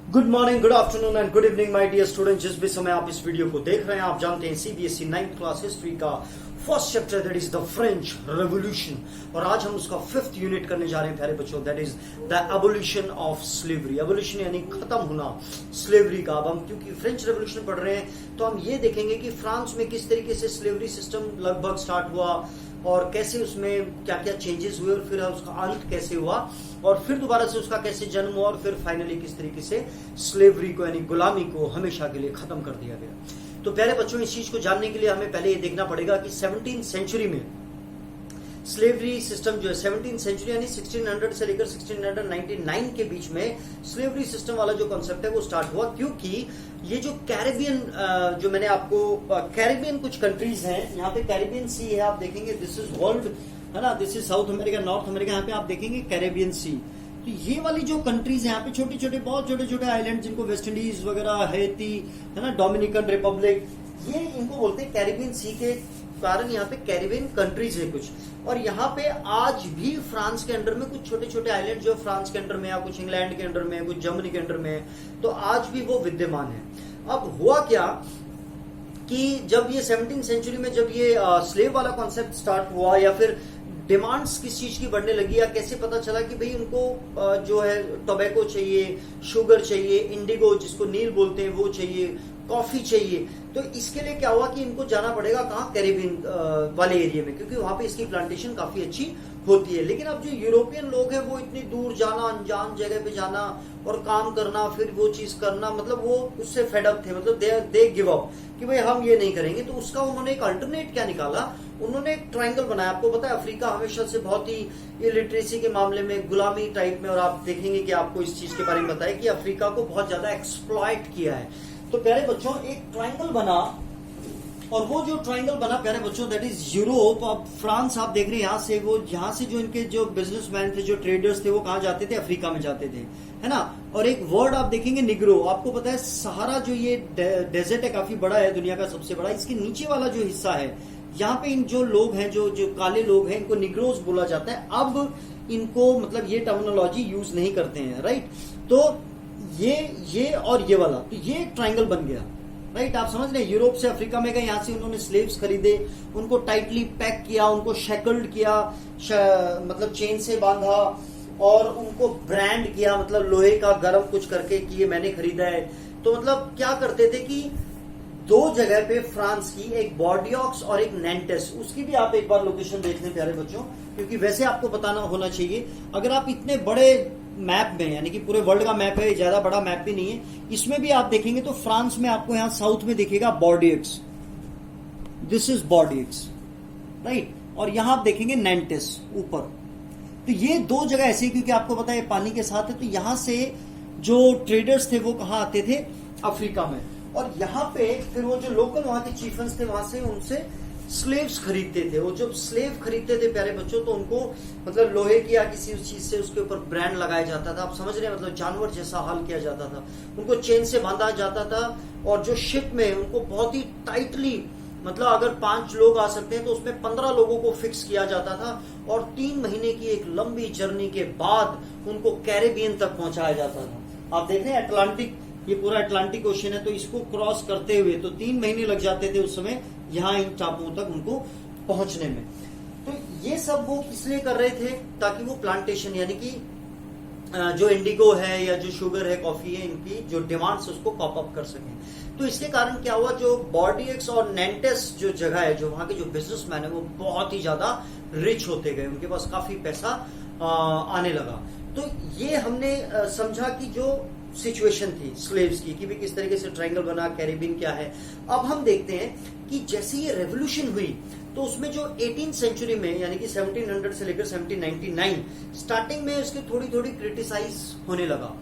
Good morning, good afternoon and good evening my dear student. जिस भी समय आप इस वीडियो को देख रहे हैं, आप जानते हैं सीबीएसई 9th क्लास हिस्ट्री का first chapter that is the French revolution, और आज हम उसका 5th यूनिट करने जा रहे हैं प्यारे बच्चों, that is the abolition of slavery. Abolition यानी खत्म होना स्लेवरी का। अब हम क्योंकि फ्रेंच रेवोल्यूशन पढ़ रहे हैं तो हम ये देखेंगे कि फ्रांस में किस तरीके से स्लेवरी सिस्टम लगभग स्टार्ट हुआ और कैसे उसमें क्या क्या चेंजेस हुए और फिर उसका अंत कैसे हुआ और फिर दोबारा से उसका कैसे जन्म हुआ और फिर फाइनली किस तरीके से स्लेवरी को यानी गुलामी को हमेशा के लिए खत्म कर दिया गया। तो प्यारे बच्चों, इस चीज को जानने के लिए हमें पहले ये देखना पड़ेगा कि 17th सेंचुरी में स्लेवरी सिस्टम जो है 17th सेंचुरी यानी 1600 से लेकर 1699 के बीच में स्लेवरी सिस्टम वाला जो कॉन्सेप्ट है वो स्टार्ट हुआ, क्योंकि ये जो कैरेबियन जो मैंने आपको कैरेबियन कुछ कंट्रीज हैं, यहाँ पे कैरेबियन सी है, आप देखेंगे दिस इज वर्ल्ड है ना, this is south America, north America, यहाँ पे आप देखेंगे कैरेबियन सी। तो ये वाली जो कंट्रीज है यहाँ पे छोटे छोटे बहुत छोटे छोटे आइलैंड जिनको वेस्ट इंडीज वगैरह, हैती है ना, डोमिनिकन रिपब्लिक, ये इनको बोलते हैं कैरेबियन सी के कारण यहाँ पे कैरेबियन कंट्रीज है कुछ। और यहाँ पे आज भी फ्रांस के अंडर में कुछ छोटे छोटे आइलैंड जो फ्रांस के अंडर में या कुछ इंग्लैंड के अंडर में कुछ जर्मनी के अंडर में, तो आज भी वो विद्यमान है। अब हुआ क्या कि जब ये 17th सेंचुरी में जब ये स्लेव वाला कॉन्सेप्ट स्टार्ट हुआ या फिर डिमांड्स किस चीज की बढ़ने लगी, या कैसे पता चला कि भाई उनको जो है टोबैको चाहिए, शुगर चाहिए, इंडिगो जिसको नील बोलते हैं वो चाहिए, कॉफी चाहिए, तो इसके लिए क्या हुआ कि इनको जाना पड़ेगा कहाँ, कैरेबियन वाले एरिया में, क्योंकि वहां पे इसकी प्लांटेशन काफी अच्छी होती है। लेकिन अब जो यूरोपियन लोग हैं वो इतनी दूर जाना, अनजान जगह पे जाना और काम करना, फिर वो चीज करना, मतलब वो उससे फेडअप थे, मतलब दे गिव अप कि भाई हम ये नहीं करेंगे। तो उसका उन्होंने एक अल्टरनेट क्या निकाला, उन्होंने एक ट्रायंगल बनाया। आपको पता है अफ्रीका हमेशा से बहुत ही इलिटरेसी के मामले में, गुलामी टाइप में, और आप देखेंगे कि आपको इस चीज के बारे में बताया कि अफ्रीका को बहुत ज्यादा एक्सप्लॉइट किया है। तो प्यारे बच्चों एक ट्रायंगल बना, और वो जो ट्रायंगल बना प्यारे बच्चों दैट इज यूरोप। अब फ्रांस आप देख रहे हैं यहाँ से जो इनके जो बिजनेसमैन थे, जो ट्रेडर्स थे, वो कहाँ जाते थे, अफ्रीका में जाते थे, है ना। और एक वर्ड आप देखेंगे निग्रो। आपको पता है सहारा जो ये डेजर्ट है काफी बड़ा है, दुनिया का सबसे बड़ा, इसके नीचे वाला जो हिस्सा है यहाँ पे इन जो लोग हैं, जो काले लोग हैं, इनको निग्रोज बोला जाता है। अब इनको मतलब ये टर्मिनोलॉजी यूज नहीं करते हैं, राइट। तो ये और ये वाला, तो ये एक ट्रायंगल बन गया, राइट। आप समझ रहे हैं, यूरोप से अफ्रीका में गए, यहाँ से उन्होंने स्लेव्स खरीदे, उनको टाइटली पैक किया, उनको शेकल्ड किया, मतलब चेन से बांधा, और उनको ब्रांड किया, मतलब लोहे का गरम कुछ करके कि ये मैंने खरीदा है। तो मतलब क्या करते थे कि दो जगह पे फ्रांस की, एक बॉर्डियोक्स और एक नैंटेस, उसकी भी आप एक बार लोकेशन देख लें प्यारे बच्चों, क्योंकि वैसे आपको बताना होना चाहिए। अगर आप इतने बड़े मैप में, यानी कि पूरे वर्ल्ड का मैप है, ज्यादा बड़ा मैप भी नहीं है, इसमें भी आप देखेंगे तो फ्रांस में आपको यहां साउथ में दिखेगा बॉर्डियक्स, दिस इज बॉर्डियक्स, राइट। और यहां आप देखेंगे नैंटेस ऊपर। तो ये दो जगह ऐसी, क्योंकि आपको पता है पानी के साथ है, तो यहां से जो ट्रेडर्स थे वो कहां आते थे, अफ्रीका में। और यहाँ पे फिर वो जो लोकल वहां के चीफन्स थे, वहां से उनसे स्लेव्स खरीदते थे। वो जब स्लेव खरीदते थे प्यारे बच्चों, तो उनको मतलब लोहे की या किसी उस चीज से उसके ऊपर ब्रांड लगाया जाता था। आप समझ रहे हैं, मतलब जानवर जैसा हाल किया जाता था, उनको चेन से बांधा जाता था। और जो शिप में उनको बहुत ही टाइटली, मतलब अगर 5 लोग आ सकते हैं तो उसमें 15 लोगों को फिक्स किया जाता था, और 3 महीने की एक लंबी जर्नी के बाद उनको कैरेबियन तक पहुंचाया जाता था। आप देख रहे हैं अटलांटिक, ये पूरा अटलांटिक ओशन है, तो इसको क्रॉस करते हुए तो 3 महीने लग जाते थे उस समय यहाँ इन टापुओं तक उनको पहुंचने में। तो ये सब वो इसलिए कर रहे थे ताकि वो प्लांटेशन, यानी कि जो इंडिगो है या जो शुगर है, कॉफी है, इनकी जो डिमांड्स उसको कॉप अप कर सकें। तो इसके कारण क्या हुआ, जो बॉर्डियक्स और नैंटेस जो जगह है, जो वहां के जो बिजनेसमैन है, वो बहुत ही ज्यादा रिच होते गए, उनके पास काफी पैसा आने लगा। तो ये हमने समझा कि जो सिचुएशन थी स्लेव्स की, कि भी किस तरीके से ट्रायंगल बना, कैरेबियन क्या है। अब हम देखते हैं कि जैसे ये रेवोल्यूशन हुई तो उसमें जो 18th सेंचुरी में, यानी कि 1700 से लेकर 1799, स्टार्टिंग में उसकी थोड़ी थोड़ी क्रिटिसाइज होने लगा।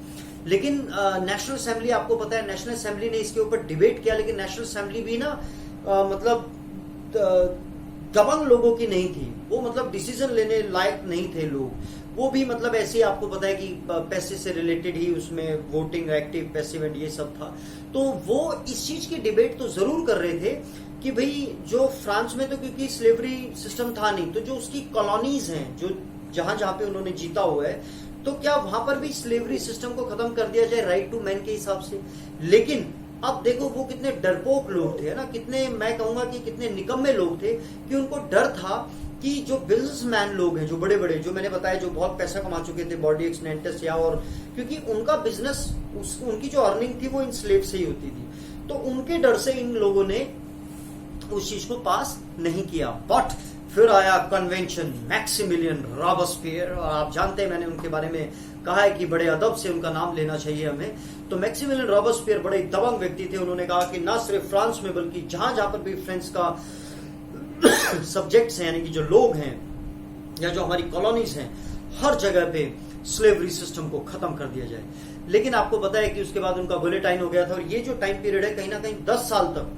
लेकिन नेशनल असेंबली, आपको पता है नेशनल असेंबली ने इसके ऊपर डिबेट किया, लेकिन नेशनल असेंबली भी ना मतलब दबंग लोगों की नहीं थी, वो मतलब डिसीजन लेने लायक नहीं थे लोग। वो भी मतलब ऐसे, आपको पता है कि पैसे से रिलेटेड ही उसमें वोटिंग, एक्टिव, पैसिव एंड ये सब था। तो वो इस चीज की डिबेट तो जरूर कर रहे थे कि भाई जो फ्रांस में तो क्योंकि स्लेवरी सिस्टम था नहीं, तो जो उसकी कॉलोनीज हैं, जो जहां जहां पे उन्होंने जीता हुआ है, तो क्या वहां पर भी स्लेवरी सिस्टम को खत्म कर दिया जाए राइट टू मैन के हिसाब से? लेकिन अब देखो वो कितने डरपोक लोग थे ना, कितने, मैं कहूंगा कि कितने निकम्मे लोग थे कि उनको डर था कि जो बिजनेसमैन लोग हैं, जो बड़े बड़े, जो मैंने बताया जो बहुत पैसा कमा चुके थे, बॉडी एक्सनेंटस या और, क्योंकि उनका बिजनेस, उनकी जो अर्निंग थी वो इन स्लेव से ही होती थी, तो उनके डर से इन लोगों ने उस चीज को पास नहीं किया। बट फिर आया कन्वेंशन मैक्सिमिलियन रॉबस्पियर, और आप जानते हैं मैंने उनके बारे में कहा है कि बड़े अदब से उनका नाम लेना चाहिए हमें। तो मैक्सिमिलियन रॉबस्पियर बड़े दबंग व्यक्ति थे। उन्होंने कहा कि ना सिर्फ फ्रांस में बल्कि जहां जहां पर भी फ्रेंच का सब्जेक्ट्स हैं, यानी कि जो लोग हैं या जो हमारी कॉलोनीज हैं, हर जगह पे स्लेवरी सिस्टम को खत्म कर दिया जाए। लेकिन आपको पता है कि उसके बाद उनका बुलेटाइन हो गया था, और ये जो टाइम पीरियड है कहीं ना कहीं 10 साल तक,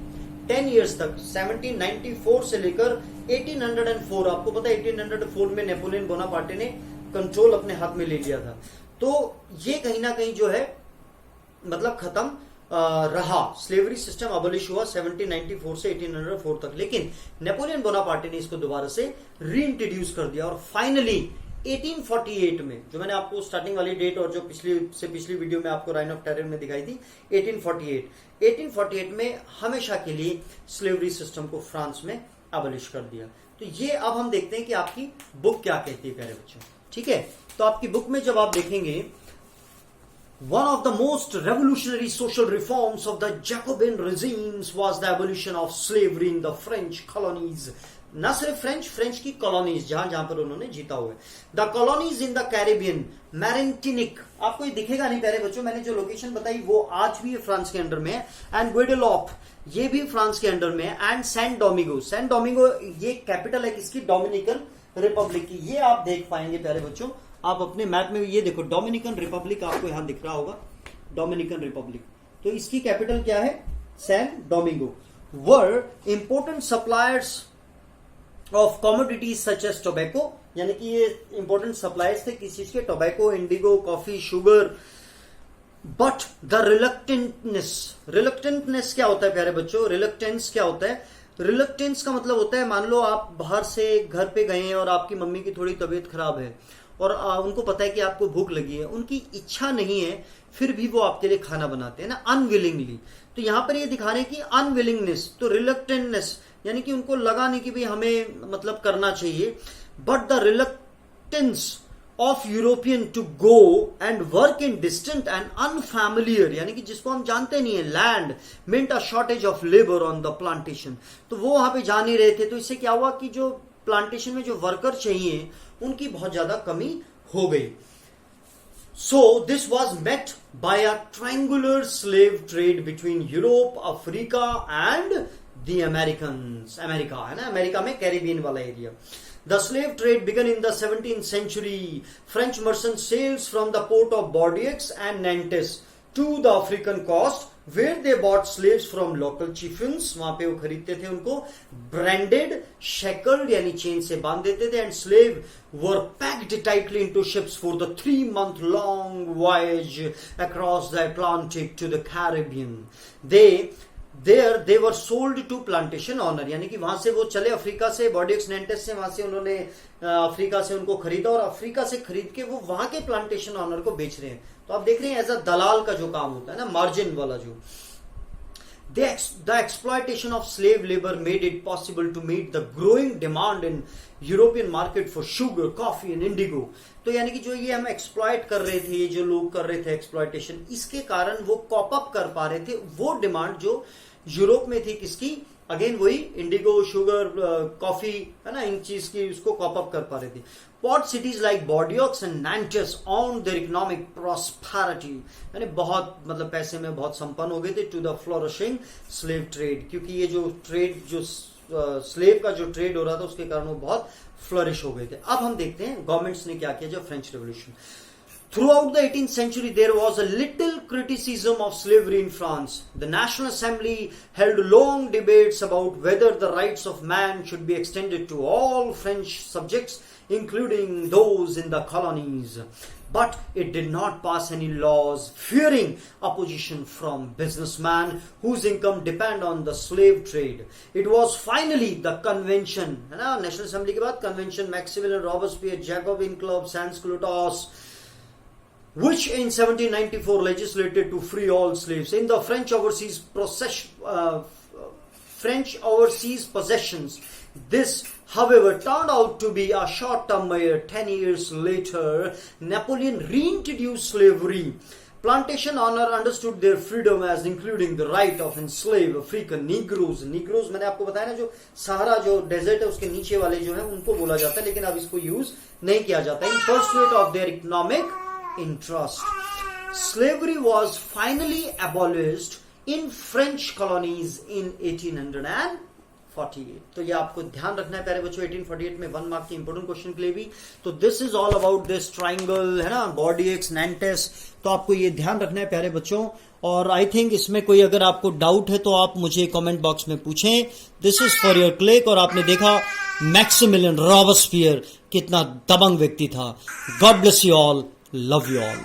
10 इयर्स तक, 1794 से लेकर 1804, आपको पता है 1804 में नेपोलियन बोनापार्टे ने कंट्रोल अपने हाथ में ले लिया था। तो ये कहीं ना कहीं जो है मतलब खत्म रहा, स्लेवरी सिस्टम अबॉलिश हुआ 1794 से 1804 तक। लेकिन नेपोलियन बोनापार्टे ने इसको दोबारा से रीइंट्रोड्यूस कर दिया, और फाइनली 1848 में, जो मैंने आपको स्टार्टिंग वाली डेट और जो पिछली वीडियो में आपको राइन ऑफ टेरर में दिखाई थी, 1848 में हमेशा के लिए स्लेवरी सिस्टम को फ्रांस में अबॉलिश कर दिया। तो ये अब हम देखते हैं कि आपकी बुक क्या कहती है प्यारे बच्चों, ठीक है? तो आपकी बुक में जब आप देखेंगे, one of the most revolutionary social reforms of the Jacobin regimes was the abolition of slavery in the French colonies. ना सिर्फ फ्रेंच की कॉलोनीज, जहां जहां पर उन्होंने जीता हुआ है। The colonies in the Caribbean, Martinique, आपको ये दिखेगा नहीं प्यारे बच्चों, मैंने जो लोकेशन बताई वो आज भी फ्रांस के अंडर में है, एंड ग्वेडेलॉप, ये भी फ्रांस के अंडर में है, एंड सैंट डोमिंगो, ये कैपिटल है किसकी? डोमिनिकन रिपब्लिक की। ये आप देख पाएंगे प्यारे बच्चों, आप अपने मैप में ये देखो, डोमिनिकन रिपब्लिक आपको यहां दिख रहा होगा, डोमिनिकन रिपब्लिक। तो इसकी कैपिटल क्या है? San Domingo. Were important suppliers of commodities such as tobacco, यानी कि ये इंपोर्टेंट सप्लायर्स थे किस चीज के? Tobacco, indigo, coffee, sugar. But the reluctantness क्या होता है प्यारे बच्चों? रिलक्टेंस क्या होता है? रिलक्टेंस का मतलब होता है, मान लो आप बाहर से घर पे गए हैं और आपकी मम्मी की थोड़ी तबीयत खराब है, और उनको पता है कि आपको भूख लगी है, उनकी इच्छा नहीं है, फिर भी वो आपके लिए खाना बनाते हैं ना, अनविलिंगली। तो यहां पर ये दिखा रहे हैं कि अनविलिंगनेस, तो रिलक्टेंटनेस, यानी कि उनको लगा नहीं कि भाई हमें मतलब करना चाहिए। But the reluctance of European to go and work in distant and unfamiliar, यानी कि जिसको हम जानते नहीं है, land, meant a shortage of labour on the plantation. तो वो वहां पे जा नहीं रहे थे, तो इससे क्या हुआ कि जो प्लांटेशन में जो वर्कर चाहिए उनकी बहुत ज्यादा कमी हो गई। So this was met by a triangular slave trade between Europe, Africa and the Americans. America है ना, अमेरिका में कैरिबियन वाला area. The slave trade began in the 17th century. French merchant sails from the port of Bordeaux and Nantes to the African coast, where they bought slaves from local chieftains. वहां पे वो खरीदते थे उनको, branded, shackled यानी chain से बांध देते थे, and slave were packed tightly into ships for the 3-month-long voyage across the Atlantic to the Caribbean. They were sold to plantation owner, यानी कि वहां से वो चले अफ्रीका से, बॉर्डियक्स नेंटेस से, वहां से उन्होंने अफ्रीका से उनको खरीदा, और अफ्रीका से खरीद के वो वहां के प्लांटेशन ऑनर को बेच रहे हैं। तो आप देख रहे हैं एज अ दलाल का जो काम होता है ना, मार्जिन वाला जो। The exploitation of slave labor made it possible to meet the growing demand in European market for sugar, coffee and indigo. तो यानी कि जो ये हम एक्सप्लॉइट कर रहे थे, ये जो लोग कर रहे थे एक्सप्लॉइटेशन, इसके कारण वो कॉप अप कर पा रहे थे वो डिमांड जो यूरोप में थी, किसकी? अगेन वही इंडिगो, शुगर, कॉफी है ना, इन चीज की उसको कॉप अप कर पा रहे थे। Port cities like Bordeaux and Nantes on their economic prosperity, यानी बहुत मतलब पैसे में बहुत संपन्न हो गए थे, to the flourishing slave trade, क्योंकि ये जो ट्रेड, जो स्लेव का जो ट्रेड हो रहा था उसके कारण वो बहुत फ्लरिश हो गए थे। अब हम देखते हैं गवर्नमेंट्स ने क्या किया जब French revolution. Throughout the 18th century, there was a little criticism of slavery in France. The National Assembly held long debates about whether the rights of man should be extended to all French subjects, including those in the colonies. But it did not pass any laws, fearing opposition from businessmen whose income depend on the slave trade. It was finally the convention, है ना, national assembly के बाद convention, Maximilien Robespierre, Jacobin club, sans culottes, which in 1794 legislated to free all slaves in the French overseas possessions. This, however, turned out to be a short-term measure. 10 years later, Napoleon reintroduced slavery. Plantation owner understood their freedom as including the right of enslaved African Negroes. Negroes मैंने आपको बताया ना, जो सहारा जो desert है उसके नीचे वाले जो है उनको बोला जाता है, लेकिन अब इसको यूज नहीं किया जाता. In pursuit of their economic interest, slavery was finally abolished in French colonies in 1848. तो ये आपको ध्यान रखना है प्यारे बच्चों. 1848 में 1 मार्क के इंपोर्टेंट क्वेश्चन के लिए भी. तो this is all about this triangle है ना, गॉर्डियक्स, नैंटेस. तो आपको ये ध्यान रखना है प्यारे बच्चों. और आई थिंक इसमें कोई अगर आपको डाउट है तो आप मुझे कमेंट बॉक्स में पूछें. This is for your click. और आपने देखा मैक्सिमिलियन रॉबस्पियर कितना दबंग व्यक्ति था. God bless you all. Love you all.